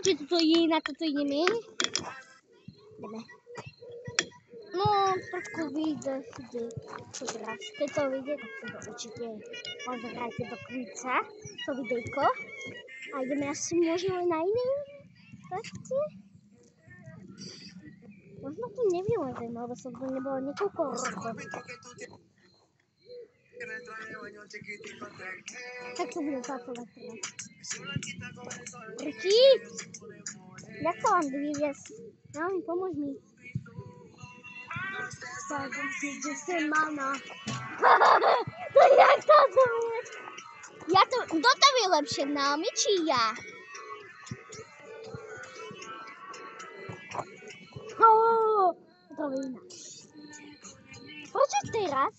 či toto je, na toto ideme. Ideme. No, trošku vyjde, čo teraz. Keď to vyjde, tak si to určite pozerajte do konca, to videjko. A ideme asi možno aj na iné akcie. Možno to nevylezem, lebo som tu nebola niekoľko rokov. Tak to bude pracovať teraz. Ricky! Jak sa vám vyviesť? No, pomôž mi. Tak, že sem máma. To jak to bude? Kto to vie lepšie, Naomi či ja? To iná. Prečo teraz?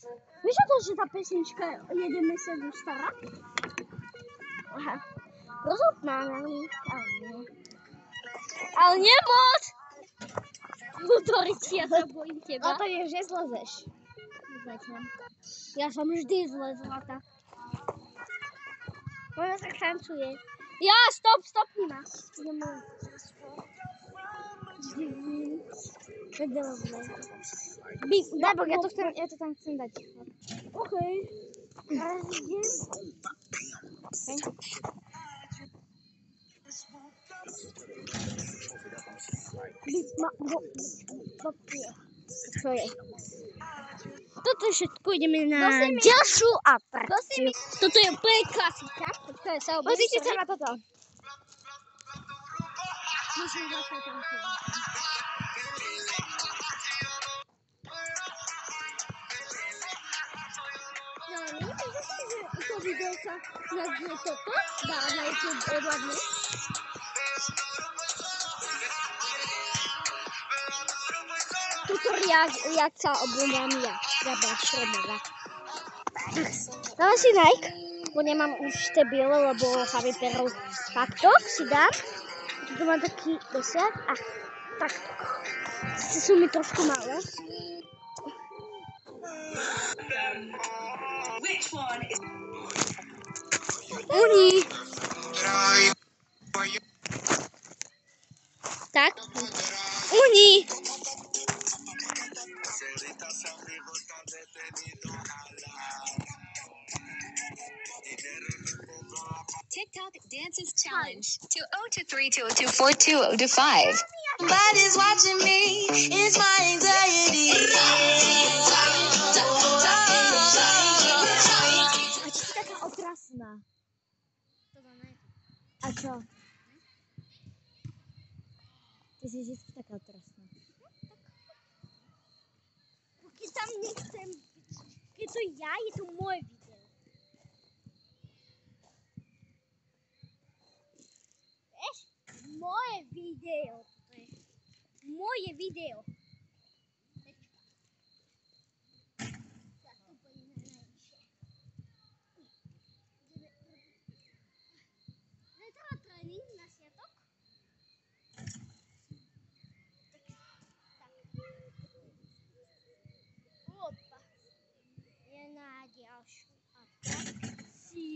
Vieš o to, že tá pesnička je 1 mesiac už stará? Aha. Rozhodná, Naomi. Ale nie moc! Lutorici, ja sa bojím teba. Ale to je, že zlezeš. Ja som vždy zlezla tak. Ona sa krancuje. Ja, stopni ma. Dabok, ja to tam chcem dať. Okej. Teraz idem. Čo je? Toto všetko ideme na ďalšiu atrakciu. Toto je úplne klasika. Počkaj sa obezť. Pozrite sa na toto. Musím zase trochu. No, nemyslíte si, že to videoka, jak je toto, dá na YouTube odhľadne? Tutoriál, jak sa oblúbam ja. Jaba Šrobová. Dávam si like, bo nemám už tie biele, lebo sa vyperú takto, si dám. Tu mám taký desiat a takto. Sú mi trošku malé. Uni. Tak. Uni. TikTok dances challenge 2023-2024-2025. Somebody's watching me. It's my anxiety. A či si taká otrasná? A čo? Ty si vždy taká otrasná. Keď tam nechcem, keď to ja, je to moje video. Vieš? Moje video. Moje video. Na sviatok. Opa. Je na ďalšiu atrakciu.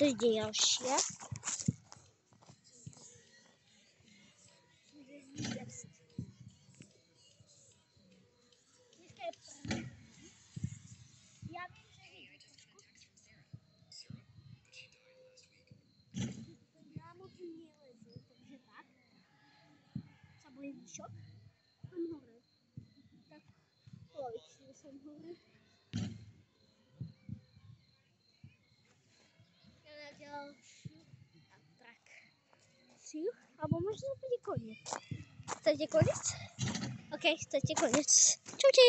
To je ďalšia. Šok. Tam hore. Tak polovične som hore. Na ďalšiu atrakciu. Alebo možno to bude koniec. Chcete koniec? OK, chcete koniec. Čaute.